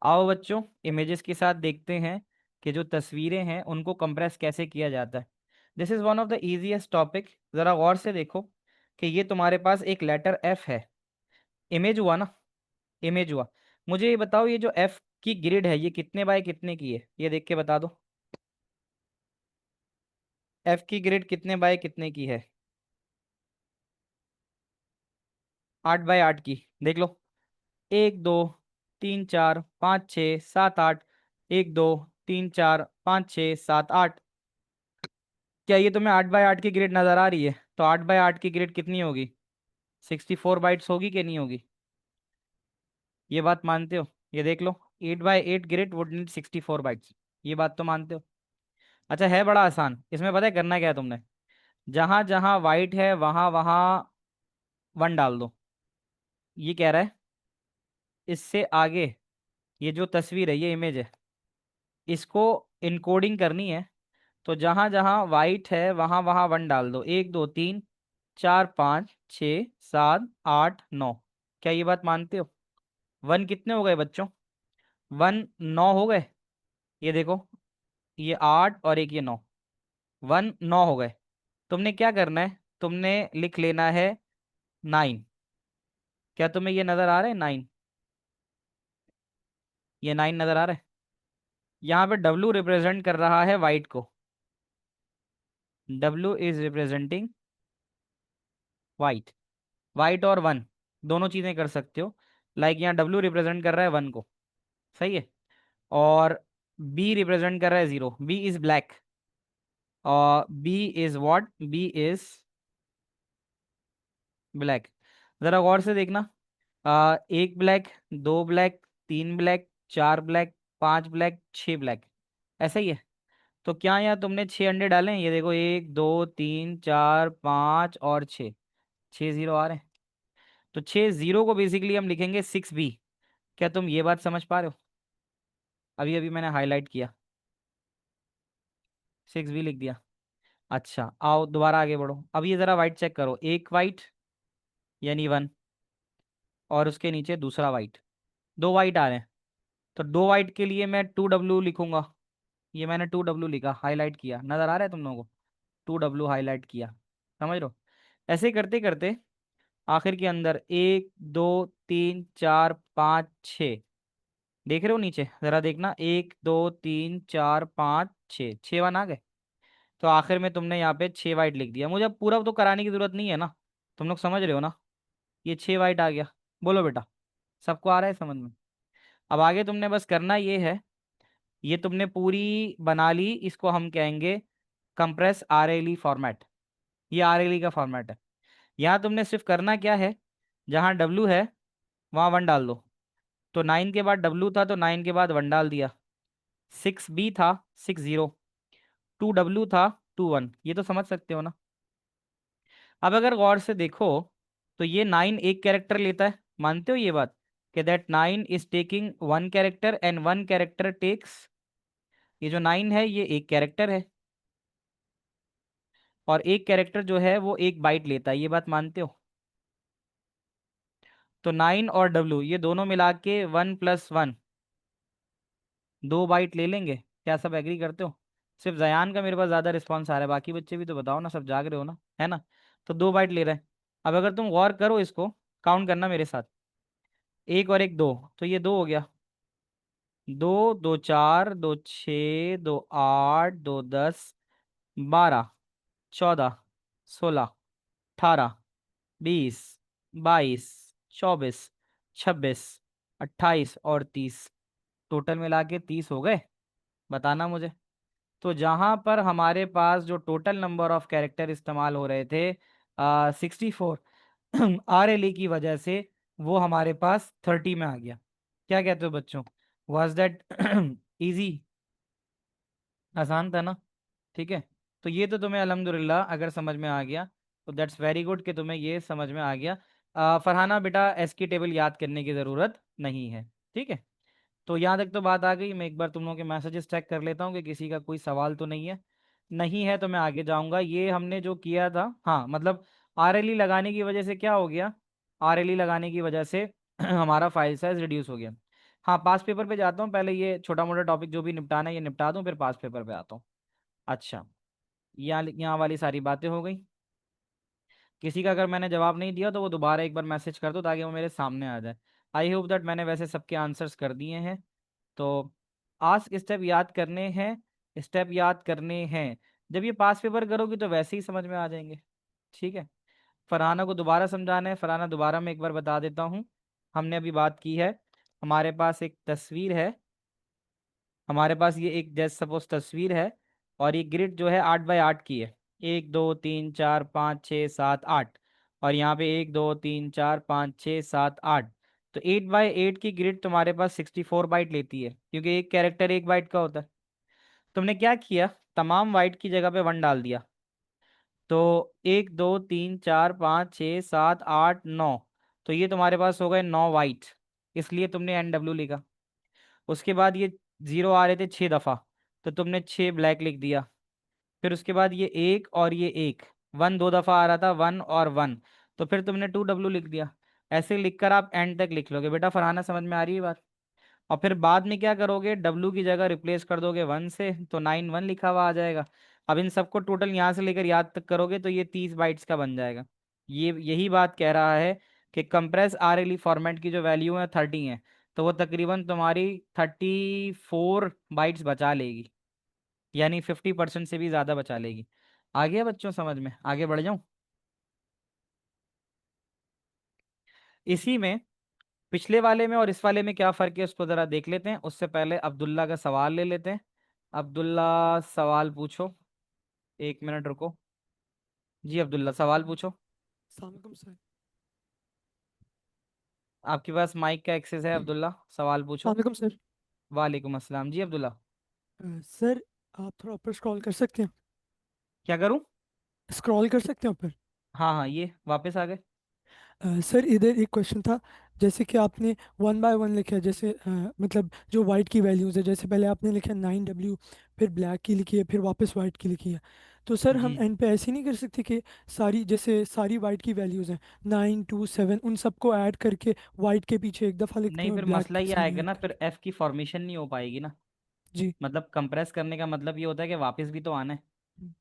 आओ बच्चों, इमेजेस के साथ देखते हैं कि जो तस्वीरें हैं उनको कंप्रेस कैसे किया जाता है। This is one of the easiest topic. ज़रा गौर से देखो कि ये तुम्हारे पास एक लेटर एफ है। इमेज हुआ ना, इमेज हुआ। मुझे ये बताओ, ये जो एफ की ग्रिड है ये कितने बाय कितने की है, ये देख के बता दो। एफ की ग्रिड कितने बाय कितने की है? 8 बाय 8 की। देख लो, 1 2 3 4 5 6 7 8। 1 2 3 4 5 6 7 8। क्या ये तुम्हें 8 बाय 8 की ग्रिड नजर आ रही है? तो 8 बाय 8 की ग्रिड कितनी होगी? 64 बाइट्स होगी कि नहीं होगी? ये बात मानते हो? ये देख लो, 8 by 8 grid would need 64 bytes. ये बात तो मानते हो? अच्छा, है बड़ा आसान। इसमें पता है करना क्या है तुमने? जहां जहां वाइट है वहां वहां 1 डाल दो। ये कह रहा है इससे आगे ये जो तस्वीर है, ये इमेज है, इसको इनकोडिंग करनी है। तो जहां जहां वाइट है वहां वहां 1 डाल दो। 1 2 3 4 5 6 7 8 9। क्या ये बात मानते हो? 1 कितने हो गए बच्चों? 1 9 हो गए। ये देखो, ये 8 और एक ये 9। 1 9 हो गए। तुमने क्या करना है? तुमने लिख लेना है 9। क्या तुम्हें ये नजर आ रहा है 9? ये 9 नजर आ रहा है? यहाँ पे W रिप्रेजेंट कर रहा है वाइट को। W is representing white. White और 1 दोनों चीजें कर सकते हो। लाइक यहाँ W रिप्रेजेंट कर रहा है 1 को। सही है। और B रिप्रेजेंट कर रहा है 0। B is black. और B is what? B is black. जरा गौर से देखना। एक ब्लैक, दो ब्लैक, तीन ब्लैक, चार ब्लैक, पांच ब्लैक, छह ब्लैक। ऐसा ही है। तो क्या यहाँ तुमने 6 अंडे डाले हैं? ये देखो, 1 2 3 4 5 और 6। 6 0 आ रहे हैं। तो 6 0 को बेसिकली हम लिखेंगे 6B। क्या तुम ये बात समझ पा रहे हो? अभी अभी मैंने हाईलाइट किया, 6B लिख दिया। अच्छा, आओ दोबारा आगे बढ़ो। अब ये जरा वाइट चेक करो। एक वाइट यानी 1, और उसके नीचे दूसरा वाइट। दो वाइट आ रहे हैं। तो दो वाइट के लिए मैं 2W लिखूंगा। ये मैंने 2W लिखा, हाईलाइट किया। नजर आ रहा है तुम लोगों को? 2W हाईलाइट किया। समझ रहे हो? ऐसे करते करते आखिर के अंदर 1 2 3 4 5 6। देख रहे हो नीचे? जरा देखना, 1 2 3 4 5 6। 6 1 आ गए। तो आखिर में तुमने यहाँ पे 6 वाइट लिख दिया। मुझे अब पूरा तो कराने की जरूरत नहीं है ना। तुम लोग समझ रहे हो ना? ये 6 वाइट आ गया। बोलो बेटा, सबको आ रहा है समझ में? अब आगे तुमने बस करना ये है, ये तुमने पूरी बना ली। इसको हम कहेंगे कंप्रेस RLE फॉर्मेट। ये RLE का फॉर्मेट है। यहाँ तुमने सिर्फ करना क्या है, जहाँ W है वहाँ 1 डाल दो। तो 9 के बाद W था तो 9 के बाद 1 डाल दिया। 6B था 6 0। 2W था 2 1। ये तो समझ सकते हो ना? अब अगर गौर से देखो तो ये 9 एक कैरेक्टर लेता है। मानते हो ये बात कि that 9 is taking 1 character and 1 character takes? ये जो 9 है ये एक कैरेक्टर है, और एक कैरेक्टर जो है वो एक बाइट लेता है। ये बात मानते हो? तो 9 और W ये दोनों मिला के 1 + 1 2 बाइट ले लेंगे। क्या सब एग्री करते हो? सिर्फ जयान का मेरे पास ज्यादा रिस्पॉन्स आ रहा है, बाकी बच्चे भी तो बताओ ना, सब जाग रहे हो ना, है ना? तो 2 बाइट ले रहे हैं। अब अगर तुम गौर करो, इसको काउंट करना मेरे साथ। एक और एक दो, तो ये दो हो गया। दो, दो चार, दो छः, दो 8, दो 10, 12, 14, 16, 18, 20, 22, 24, 26, 28 और 30। टोटल मिला के 30 हो गए। बताना मुझे। तो जहां पर हमारे पास जो टोटल नंबर ऑफ कैरेक्टर इस्तेमाल हो रहे थे 64 RLE की वजह से, वो हमारे पास 30 में आ गया। क्या कहते हो बच्चों? Was that easy? आसान था ना? ठीक है। तो ये तो तुम्हें अल्हम्दुलिल्लाह अगर समझ में आ गया तो दैट्स वेरी गुड कि तुम्हें ये समझ में आ गया। फरहाना बेटा, एस की टेबल याद करने की ज़रूरत नहीं है। ठीक है। तो यहाँ तक तो बात आ गई। मैं एक बार तुम लोगों के मैसेजेस चेक कर लेता हूँ कि किसी का कोई सवाल तो नहीं है। नहीं है तो मैं आगे जाऊँगा। ये हमने जो किया था, हाँ मतलब RLE लगाने की वजह से क्या हो गया? RLE लगाने की वजह से हमारा फाइल साइज रिड्यूस हो गया। हाँ पास पेपर पे जाता हूँ, पहले ये छोटा मोटा टॉपिक जो भी निपटाना है ये निपटा दूँ, फिर पास पेपर पे आता हूँ। अच्छा, यहाँ वाली सारी बातें हो गई। किसी का अगर मैंने जवाब नहीं दिया तो वो दोबारा एक बार मैसेज कर दो ताकि वो मेरे सामने आ जाए। आई होप दैट मैंने वैसे सबके आंसर्स कर दिए हैं। तो आस्क स्टेप याद करने हैं, स्टेप याद करने हैं। जब ये पास पेपर करोगी तो वैसे ही समझ में आ जाएंगे। ठीक है, फरहाना को दोबारा समझाना है। फरहाना दोबारा मैं एक बार बता देता हूँ। हमने अभी बात की है, हमारे पास एक तस्वीर है, हमारे पास ये एक जैसे सपोज तस्वीर है, और ये ग्रिड जो है 8 बाय 8 की है। 1 2 3 4 5 6 7 8, और यहाँ पे 1 2 3 4 5 6 7 8। तो 8 बाय 8 की ग्रिड तुम्हारे पास 64 बाइट लेती है, क्योंकि एक कैरेक्टर 1 बाइट का होता है। तुमने क्या किया, तमाम वाइट की जगह पे 1 डाल दिया। तो 1 2 3 4 5 6 7 8 9, तो ये तुम्हारे पास हो गए 9 वाइट, इसलिए तुमने NW लिखा। उसके बाद ये जीरो आ रहे थे 6 दफ़ा, तो तुमने 6 ब्लैक लिख दिया। फिर उसके बाद ये एक और ये एक, 1 2 दफ़ा आ रहा था, 1 और 1, तो फिर तुमने 2W लिख दिया। ऐसे लिखकर आप एंड तक लिख लोगे। बेटा फरहाना समझ में आ रही है बात? और फिर बाद में क्या करोगे, W की जगह रिप्लेस कर दोगे 1 से, तो 9 1 लिखा हुआ आ जाएगा। अब इन सबको टोटल यहाँ से लेकर याद तक करोगे तो ये 30 बाइट्स का बन जाएगा। ये यही बात कह रहा है कि कंप्रेस RLE फॉर्मेट की जो वैल्यू है 30 है, तो वो तकरीबन तुम्हारी 34 बाइट्स बचा लेगी, यानी 50% से भी ज़्यादा बचा लेगी। आ गया बच्चों समझ में? आगे बढ़ जाऊं? इसी में पिछले वाले में और इस वाले में क्या फ़र्क है उसको ज़रा देख लेते हैं। उससे पहले अब्दुल्ला का सवाल ले लेते हैं। अब्दुल्ला सवाल पूछो। 1 मिनट रुको। जी अब्दुल्ला सवाल पूछो। अस्सलाम सर। आपके पास माइक का एक्सेस है अब्दुल्ला, सवाल पूछो। अस्सलाम सर। वालेकुम अस्सलाम। जी अब्दुल्ला। सर आप थोड़ा ऊपर स्क्रॉल कर सकते हैं? क्या करूं? स्क्रॉल कर सकते हैं ऊपर? हाँ हाँ, ये वापस आ गए। सर इधर एक क्वेश्चन था। जैसे कि आपने 1 बाय 1 लिखा है, जैसे मतलब जो वाइट की वैल्यूज़ है, जैसे पहले आपने लिखा 9W, फिर ब्लैक की लिखी है, फिर वापस वाइट की लिखी है। तो सर हम जी एंड पे ऐसे नहीं कर सकते कि सारी, जैसे सारी वाइट की वैल्यूज़ हैं 9 2 7, उन सबको ऐड करके वाइट के पीछे एक दफ़ा लिखते नहीं, हैं और फिर ब्लैक मसला के ये सारे आएगा ऐड ना, कर। फिर F की फॉर्मेशन नहीं हो पाएगी ना। जी। मतलब कंप्रेस करने का मतलब ये होता है कि वापस भी तो आना है। हम्म,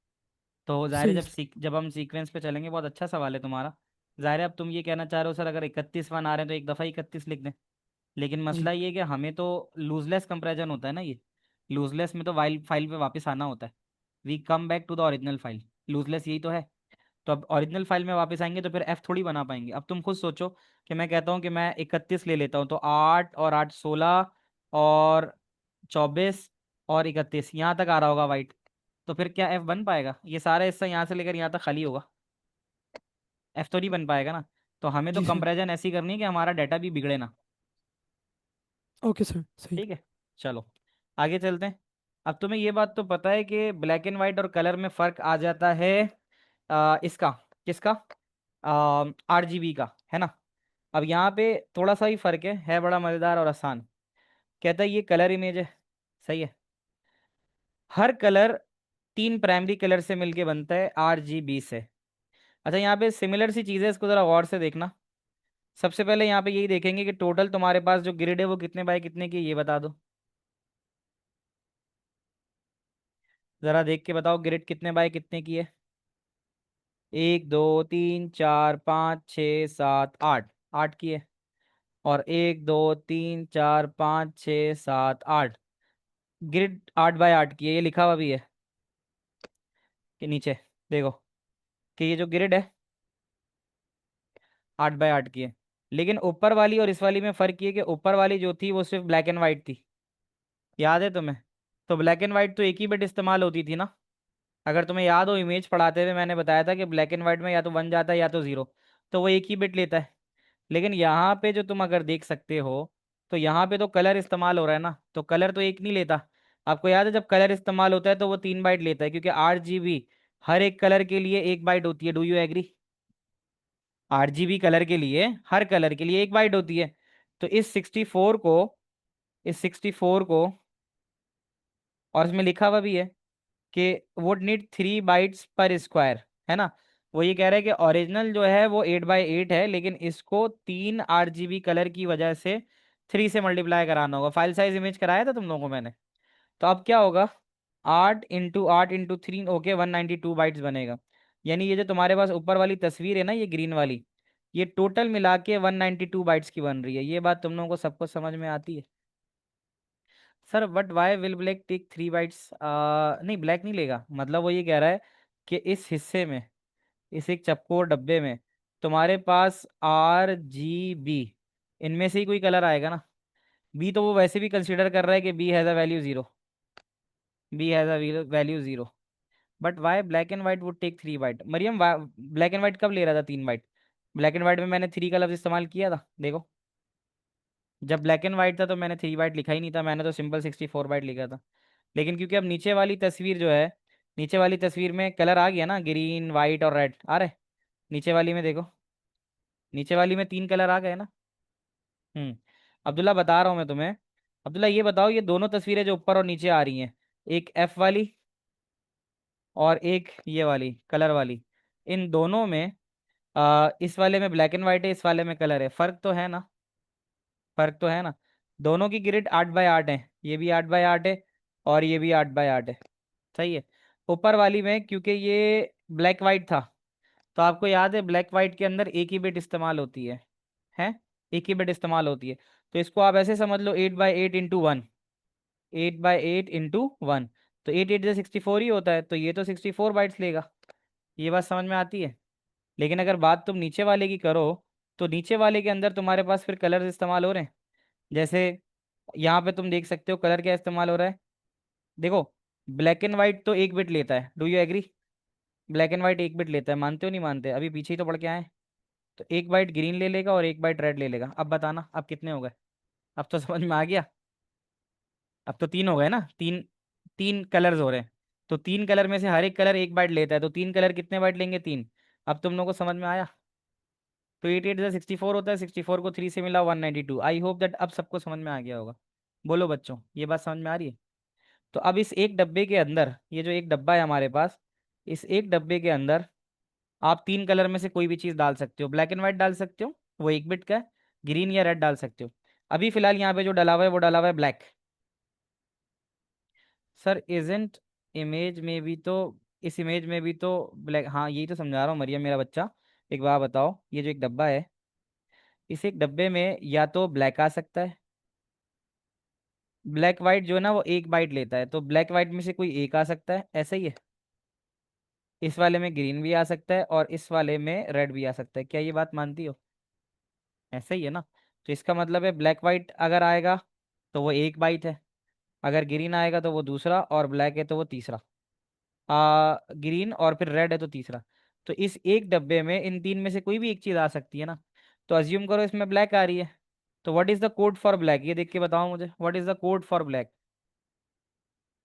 तो ज़ाहिर है सही जब सर। जब हम सीक्वेंस पे चलेंगे, बहुत अच्छा सवाल है तुम्हारा। ज़ाहिर है अब तुम ये कहना चाह रहे हो सर अगर 31 1 आ रहे हैं तो एक दफ़ा 31 लिख दें। लेकिन जी। मसला ये है कि हमें तो लूजलेस कंपैरिजन होता है ना ये। लूजलेस में तो वाइल फाइल पे वापस आना होता है। We come back to the original file. Lossless यही तो है। तो अब ओरिजिनल फाइल में वापस आएंगे तो फिर एफ थोड़ी बना पाएंगे। अब तुम खुद सोचो कि मैं कहता हूँ कि मैं 31 ले लेता हूँ, तो 8 और 8 16 और 24 और 31 यहाँ तक आ रहा होगा वाइट। तो फिर क्या एफ बन पाएगा? ये सारा हिस्सा यहाँ से लेकर यहाँ तक खाली होगा, एफ तो नहीं बन पाएगा ना। तो हमें तो जी सर। कंपैरिजन ऐसी करनी है कि हमारा डाटा भी बिगड़े ना। ओके सर, सही। ठीक है, चलो आगे चलते हैं। अब तुम्हें ये बात तो पता है कि ब्लैक एंड वाइट और कलर में फ़र्क आ जाता है। इसका, किसका? RGB का, है ना। अब यहाँ पे थोड़ा सा ही फ़र्क है बड़ा मज़ेदार और आसान। कहता है ये कलर इमेज है, सही है। हर कलर 3 प्राइमरी कलर से मिलके बनता है RGB से। अच्छा, यहाँ पे सिमिलर सी चीज़ें, इसको ज़रा गौर से देखना। सबसे पहले यहाँ पे यही देखेंगे कि टोटल तुम्हारे पास जो ग्रिड है वो कितने बाय कितने की है, ये बता दो। ज़रा देख के बताओ ग्रिड कितने बाय कितने की है। 1 2 3 4 5 6 7 8, 8 की है। और 1 2 3 4 5 6 7 8, ग्रिड 8 बाय 8 की है, ये लिखा हुआ भी है कि नीचे देखो कि ये जो ग्रिड है 8 बाय 8 की है। लेकिन ऊपर वाली और इस वाली में फ़र्क ये है कि ऊपर वाली जो थी वो सिर्फ ब्लैक एंड वाइट थी, याद है तुम्हें? तो ब्लैक एंड वाइट तो एक ही बिट इस्तेमाल होती थी ना। अगर तुम्हें याद हो इमेज पढ़ाते हुए मैंने बताया था कि ब्लैक एंड वाइट में या तो 1 जाता है या तो 0, तो वो एक ही बिट लेता है। लेकिन यहाँ पे जो तुम अगर देख सकते हो, तो यहाँ पे तो कलर इस्तेमाल हो रहा है ना, तो कलर तो एक नहीं लेता। आपको याद है जब कलर इस्तेमाल होता है तो वो 3 बाइट लेता है, क्योंकि RGB हर एक कलर के लिए 1 बाइट होती है। Do you agree? RGB colour के लिए, हर कलर के लिए 1 बाइट होती है। तो इस 64 को और इसमें लिखा हुआ भी है कि वुड नीड 3 बाइट्स पर स्क्वायर, है ना। वो ये कह रहा है कि ओरिजिनल जो है वो 8 बाय 8 है, लेकिन इसको 3 RGB कलर की वजह से 3 से मल्टीप्लाई कराना होगा। फाइल साइज इमेज कराया था तुम लोगों को मैंने। तो अब क्या होगा, 8 × 8 × 3, ओके 192 बाइट्स बनेगा। यानी ये जो तुम्हारे पास ऊपर वाली तस्वीर है ना, ये ग्रीन वाली, ये टोटल मिला के 192 बाइट्स की बन रही है। ये बात तुम लोगों को सबको समझ में आती है? Sir but why will black take 3 bytes? नहीं, ब्लैक नहीं लेगा, मतलब वो ये कह रहा है कि इस हिस्से में, इस एक चपकोर डब्बे में तुम्हारे पास RGB, इनमें से ही कोई कलर आएगा ना। बी तो वो वैसे भी कंसिडर कर रहा है कि B has a value zero, B has a value zero. But why black and white would take 3 byte? Maryam, black and white कब ले रहा था 3 बाइट? ब्लैक एंड वाइट में मैंने 3 का लफ्ज इस्तेमाल किया था, देखो। जब ब्लैक एंड वाइट था तो मैंने 3 बाइट लिखा ही नहीं था, मैंने तो सिंपल 64 बाइट लिखा था। लेकिन क्योंकि अब नीचे वाली तस्वीर जो है, नीचे वाली तस्वीर में कलर आ गया ना, ग्रीन वाइट और रेड आ रहे। नीचे वाली में देखो, नीचे वाली में 3 कलर आ गए ना। अब्दुल्ला बता रहा हूँ मैं तुम्हें। अब्दुल्ला ये बताओ, ये दोनों तस्वीरें जो ऊपर और नीचे आ रही हैं, एक F वाली और एक ये वाली कलर वाली, इन दोनों में इस वाले में ब्लैक एंड वाइट है, इस वाले में कलर है, फर्क तो है ना? फर्क तो है ना? दोनों की ग्रिड 8 बाय 8 है, ये भी 8 बाय 8 है और ये भी 8 बाय 8 है। सही है। ऊपर वाली में क्योंकि ये ब्लैक वाइट था, तो आपको याद है ब्लैक वाइट के अंदर एक ही बिट इस्तेमाल होती है, एक ही बिट इस्तेमाल होती है। तो इसको आप ऐसे समझ लो, 8 बाय 8 × 1, 8 बाय 8 × 1, तो 8 8 64 ही होता है, तो ये तो 64 बाइट्स लेगा। ये बात समझ में आती है? लेकिन अगर बात तुम नीचे वाले की करो, तो नीचे वाले के अंदर तुम्हारे पास फिर कलर्स इस्तेमाल हो रहे हैं। जैसे यहाँ पे तुम देख सकते हो कलर क्या इस्तेमाल हो रहा है, देखो। ब्लैक एंड वाइट तो एक बिट लेता है, do you agree? Black and white एक बिट लेता है, मानते हो नहीं मानते? अभी पीछे ही तो पढ़ के आए। तो एक बाइट ग्रीन ले लेगा और एक बाइट रेड ले लेगा। अब बताना अब कितने हो गए? अब तो समझ में आ गया। अब तो 3 हो गए ना, तीन, 3 कलर्स हो रहे हैं। तो 3 कलर में से हर एक कलर एक बाइट लेता है, तो 3 कलर कितने बाइट लेंगे? 3। अब तुम लोगों को समझ में आया? तो 8 8 64 होता है, 64 को 3 से मिला 192। आई होप दैट अब सबको समझ में आ गया होगा। बोलो बच्चों, ये बात समझ में आ रही है? तो अब इस एक डब्बे के अंदर, ये जो एक डब्बा है हमारे पास, इस एक डब्बे के अंदर आप 3 कलर में से कोई भी चीज़ डाल सकते हो। ब्लैक एंड वाइट डाल सकते हो, वो एक बिट का है। ग्रीन या रेड डाल सकते हो। अभी फिलहाल यहाँ पे जो डला हुआ है वो डला हुआ है ब्लैक। सर इजेंट इमेज में भी तो, इस इमेज में भी तो ब्लैक, हाँ यही तो समझा रहा हूँ मरियम मेरा बच्चा। एक बात बताओ, ये जो एक डब्बा है, इस एक डब्बे में या तो ब्लैक आ सकता है, ब्लैक वाइट जो है ना वो एक बाइट लेता है, तो ब्लैक वाइट में से कोई एक आ सकता है, ऐसा ही है। इस वाले में ग्रीन भी आ सकता है और इस वाले में रेड भी आ सकता है, क्या ये बात मानती हो? ऐसा ही है ना? तो इसका मतलब है ब्लैक वाइट अगर आएगा तो वो एक बाइट है, अगर ग्रीन आएगा तो वो दूसरा, और ब्लैक है तो वो तीसरा। ग्रीन और फिर रेड है तो तीसरा। तो इस एक डब्बे में इन तीन में से कोई भी एक चीज आ सकती है ना। तो अज्यूम करो इसमें ब्लैक आ रही है, तो what is the code for black? ये देख के बताओ मुझे, what is the code for black?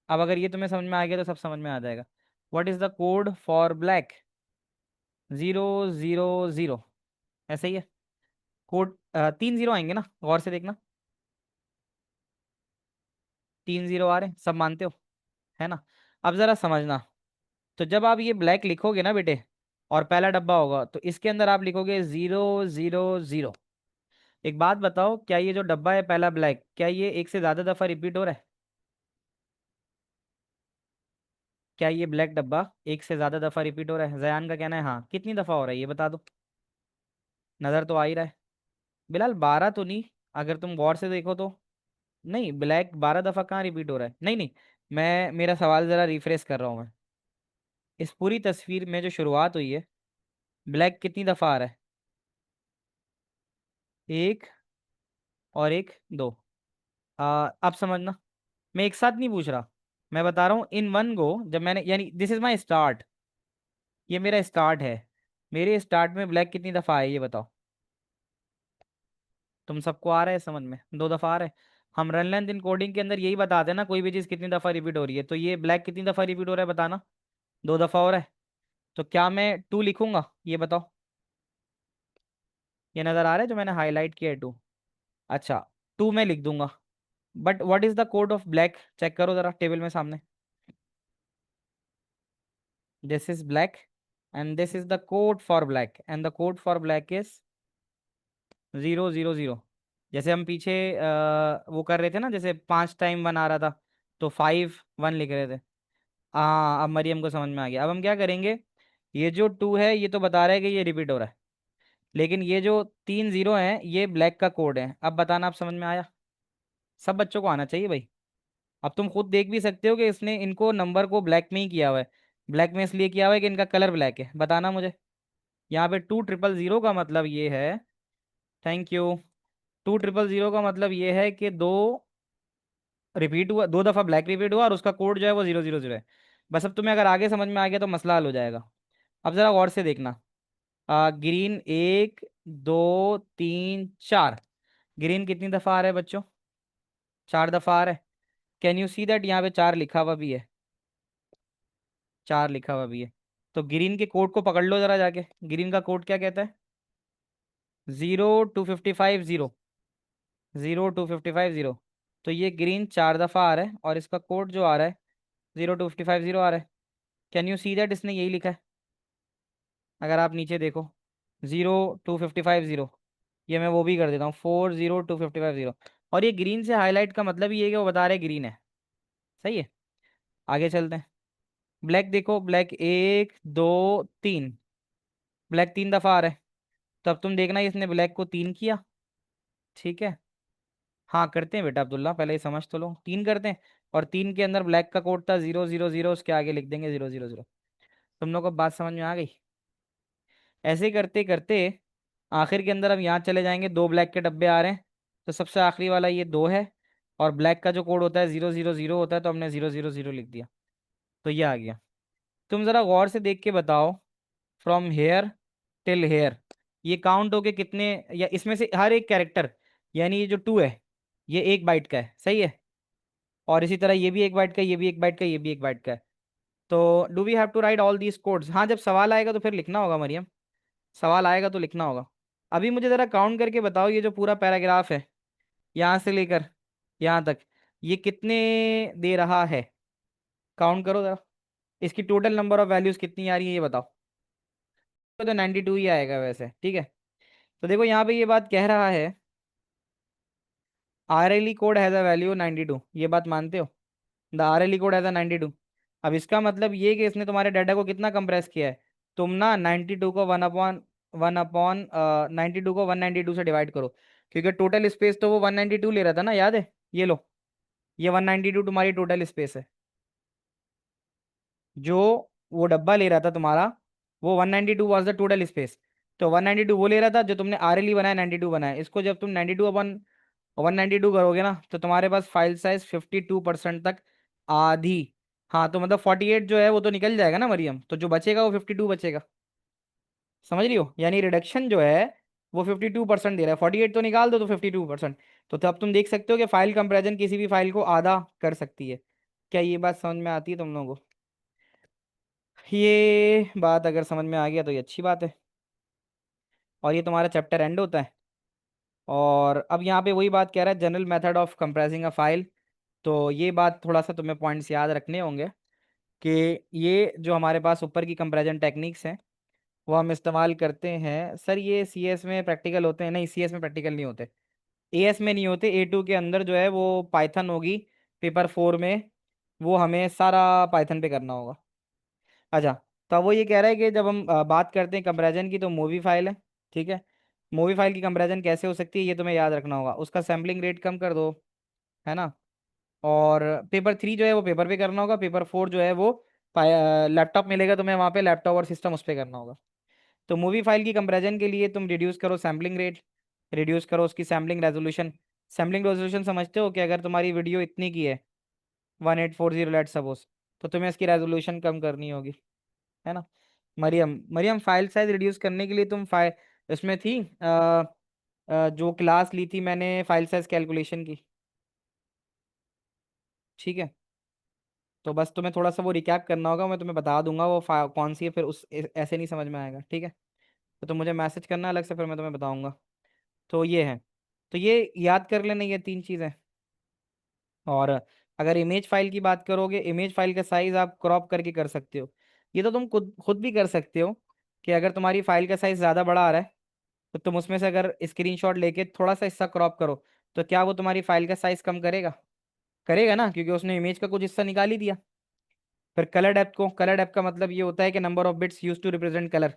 अब अगर ये तुम्हें समझ में आ गया तो सब समझ में आ जाएगा। What is the code for black? 0 0 0, ऐसे ही है। कोड 3 0 आएंगे ना, गौर से देखना। 3 0 आ रहे हैं, सब मानते हो? है ना? अब जरा समझना। तो जब आप ये ब्लैक लिखोगे ना बेटे, और पहला डब्बा होगा तो इसके अंदर आप लिखोगे 0 0 0। एक बात बताओ, क्या ये जो डब्बा है पहला ब्लैक, क्या ये एक से ज्यादा दफा रिपीट हो रहा है? क्या ये ब्लैक डब्बा एक से ज्यादा दफा रिपीट हो रहा है? जयान का कहना है हाँ। कितनी दफा हो रहा है ये बता दो, नजर तो आ ही रहा है। बिलाल 12 तो नहीं, अगर तुम गौर से देखो तो। नहीं, ब्लैक 12 दफा कहाँ रिपीट हो रहा है? नहीं नहीं, मैं मेरा सवाल जरा रिफ्रेश कर रहा हूँ मैं। इस पूरी तस्वीर में जो शुरुआत हुई है, ब्लैक कितनी दफा आ रहा है? एक और एक, दो। अब समझना, मैं एक साथ नहीं पूछ रहा, मैं बता रहा हूँ इन वन गो। जब मैंने, यानी दिस इज माई स्टार्ट, ये मेरा स्टार्ट है। मेरे स्टार्ट में ब्लैक कितनी दफा आए ये बताओ। तुम सबको आ रहा है समझ में? 2 दफा आ रहा है। हम रन लेंथ इनकोडिंग के अंदर यही बताते हैं ना, कोई भी चीज़ कितनी दफा रिपीट हो रही है। तो ये ब्लैक कितनी दफा रिपीट हो रहा है बताना। 2 दफा हो रहा है। तो क्या मैं 2 लिखूंगा ये बताओ? ये नजर आ रहा है जो मैंने हाईलाइट किया है 2? अच्छा, 2 मैं लिख दूंगा। But what is the code of black? Check करो जरा टेबल में सामने। This is black and this is the code for black, and the code for black is 0 0 0। जैसे हम पीछे वो कर रहे थे ना, जैसे 5 टाइम 1 आ रहा था, तो 5 1 लिख रहे थे। हाँ, अब मरियम को समझ में आ गया। अब हम क्या करेंगे, ये जो 2 है ये तो बता रहा है कि ये रिपीट हो रहा है, लेकिन ये जो 3 0 हैं ये ब्लैक का कोड है। अब बताना, आप समझ में आया? सब बच्चों को आना चाहिए भाई। अब तुम खुद देख भी सकते हो कि इसने इनको नंबर को ब्लैक में ही किया हुआ है। ब्लैक में इसलिए किया हुआ है कि इनका कलर ब्लैक है। बताना मुझे। यहाँ पे 2 0 0 का मतलब ये है, थैंक यू, 2 0 0 का मतलब ये है कि दो रिपीट हुआ, 2 दफा ब्लैक रिपीट हुआ और उसका कोड जो है वो 0 0 0 है। बस अब तुम्हें अगर आगे समझ में आ गया तो मसला हल हो जाएगा। अब जरा गौर से देखना। ग्रीन 1 2 3 4, ग्रीन कितनी दफा आ रहा है बच्चों? 4 दफा आ रहा है। कैन यू सी दैट यहाँ पे 4 लिखा हुआ भी है? 4 लिखा हुआ भी है। तो ग्रीन के कोड को पकड़ लो जरा जाके। ग्रीन का कोड क्या कहता है? 0 2 5 5 0। 0 2 5 5 0। तो ये ग्रीन 4 दफा आ रहा है और इसका कोड जो आ रहा है 0 2 5 5 0 आ रहा है। कैन यू सी दैट इसने यही लिखा है? अगर आप नीचे देखो, 0 2 5 5 0, ये मैं वो भी कर देता हूँ, 4 0 2 5 5 0। और ये ग्रीन से हाईलाइट का मतलब ही ये है कि वो बता रहे ग्रीन है। सही है। आगे चलते हैं। ब्लैक देखो, ब्लैक 1 2 3, ब्लैक 3 दफा आ रहा है। तो अब तुम देखना इसने ब्लैक को 3 किया। ठीक है। हाँ करते हैं बेटा अब्दुल्ला, पहले ही समझ तो लो, 3 करते हैं। और 3 के अंदर ब्लैक का कोड था 0 0 0, उसके आगे लिख देंगे 0 0 0। तुम लोग को बात समझ में आ गई? ऐसे करते करते आखिर के अंदर अब यहाँ चले जाएंगे, 2 ब्लैक के डब्बे आ रहे हैं। तो सबसे आखिरी वाला ये 2 है। और ब्लैक का जो कोड होता है 0 0 0 होता है, तो हमने 0 0 0 लिख दिया। तो ये आ गया। तुम जरा गौर से देख के बताओ, फ्रॉम हेयर टिल हेयर ये काउंट होके कितने, या इसमें से हर एक कैरेक्टर, यानी ये जो 2 है ये 1 बाइट का है, सही है। और इसी तरह ये भी 1 बाइट का, ये भी 1 बाइट का, ये भी 1 बाइट का है। तो do we have to write all these codes? हाँ, जब सवाल आएगा तो फिर लिखना होगा मरियम। सवाल आएगा तो लिखना होगा। अभी मुझे ज़रा काउंट करके बताओ, ये जो पूरा पैराग्राफ है यहाँ से लेकर यहाँ तक, ये कितने दे रहा है? काउंट करो ज़रा। इसकी टोटल नंबर ऑफ वैल्यूज़ कितनी आ रही है ये बताओ। तो 92 ही आएगा वैसे, ठीक है। तो देखो यहाँ पे ये बात कह रहा है, R L E code has a value 92, ये बात मानते हो? The R L E code has a 92। अब इसका मतलब ये कि इसने तुम्हारे डाटा को कितना कंप्रेस किया है। तुम ना 92 को वन अपॉन 92 को 192 से डिवाइड करो, क्योंकि टोटल स्पेस तो वो 192 ले रहा था ना, याद है? ये लो, ये 192 तुम्हारी टोटल स्पेस है। जो वो डब्बा ले रहा था तुम्हारा, वो 192 वॉज द टोटल स्पेस। तो 192 वो ले रहा था जो तुमने आर एल ई बनाया, 92 बनाया। इसको जब तुम 92 अपन 192 करोगे ना, तो तुम्हारे पास फाइल साइज 52% तक आधी, हाँ तो मतलब 48 जो है वो तो निकल जाएगा ना मरियम, तो जो बचेगा वो 52 बचेगा। समझ रही हो? यानी रिडक्शन जो है वो 52% दे रहा है, 48 तो निकाल दो तो 52%। तो तब तुम देख सकते हो कि फाइल कंपैरिजन किसी भी फाइल को आधा कर सकती है। क्या ये बात समझ में आती है तुम लोगों को? ये बात अगर समझ में आ गया तो ये अच्छी बात है। और ये तुम्हारा चैप्टर एंड होता है। और अब यहाँ पे वही बात कह रहा है, general method of compressing a file. तो ये बात थोड़ा सा तुम्हें पॉइंट्स याद रखने होंगे कि ये जो हमारे पास ऊपर की कंपैरिजन टेक्निक्स हैं वो हम इस्तेमाल करते हैं। सर ये सी एस में प्रैक्टिकल होते हैं? नहीं, सी एस में प्रैक्टिकल नहीं होते। ए एस में नहीं होते, ए टू के अंदर जो है वो पाइथन होगी, पेपर 4 में। वो हमें सारा पाइथन पे करना होगा। अच्छा। तो वो ये कह रहा है कि जब हम बात करते हैं कंपैरिजन की, तो मूवी फाइल है, ठीक है। मूवी फाइल की कंपैरिजन कैसे हो सकती है ये तुम्हें याद रखना होगा। उसका सैम्पलिंग रेट कम कर दो, है ना। और पेपर 3 जो है वो पेपर पे करना होगा, पेपर 4 जो है वो लैपटॉप मिलेगा तुम्हें वहाँ पे, लैपटॉप और सिस्टम उस पर करना होगा। तो मूवी फाइल की कंपैरिजन के लिए तुम रिड्यूस करो सैम्पलिंग रेट, रिड्यूस करो उसकी सैम्पलिंग रेजोल्यूशन। सैम्पलिंग रेजोल्यूशन समझते हो कि अगर तुम्हारी वीडियो इतनी की है 1840 लेट सपोज, तो तुम्हें इसकी रेजोल्यूशन कम करनी होगी, है ना। Maryam, Maryam file size reduce करने के लिए तुम फाइल इसमें थी, जो क्लास ली थी मैंने फाइल साइज कैलकुलेशन की, ठीक है। तो बस तुम्हें थोड़ा सा वो रिकैप करना होगा, मैं तुम्हें बता दूंगा वो कौन सी है, फिर ऐसे नहीं समझ में आएगा, ठीक है। तो तुम मुझे मैसेज करना अलग से, फिर मैं तुम्हें बताऊंगा। तो ये है। तो ये याद कर लेना ये 3 चीज़ें। और अगर इमेज फाइल की बात करोगे, इमेज फाइल का साइज आप क्रॉप करके कर सकते हो। ये तो तुम खुद खुद भी कर सकते हो कि अगर तुम्हारी फाइल का साइज ज़्यादा बड़ा आ रहा है तो तुम उसमें से अगर स्क्रीनशॉट लेके थोड़ा सा हिस्सा क्रॉप करो, तो क्या वो तुम्हारी फाइल का साइज कम करेगा? करेगा ना, क्योंकि उसने इमेज का कुछ हिस्सा निकाल ही दिया। फिर कलर डेप्थ को, कलर डेप्थ का मतलब ये होता है कि number of bits use to represent colour.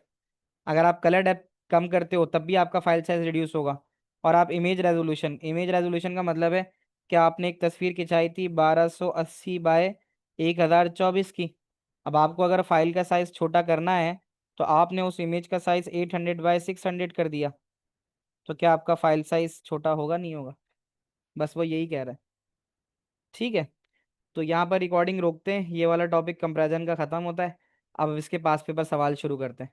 अगर आप कलर डेप्थ कम करते हो तब भी आपका फाइल साइज रिड्यूस होगा। और आप इमेज रेजोल्यूशन का मतलब है कि आपने एक तस्वीर खिंचाई थी 1280 बाय 1024 की। अब आपको अगर फाइल का साइज छोटा करना है, तो आपने उस इमेज का साइज 800 बाय 600 कर दिया। तो क्या आपका फाइल साइज छोटा होगा, नहीं होगा? बस वो यही कह रहा है। ठीक है, तो यहाँ पर रिकॉर्डिंग रोकते हैं, ये वाला टॉपिक कंपैरिजन का खत्म होता है। अब इसके पास पेपर सवाल शुरू करते हैं।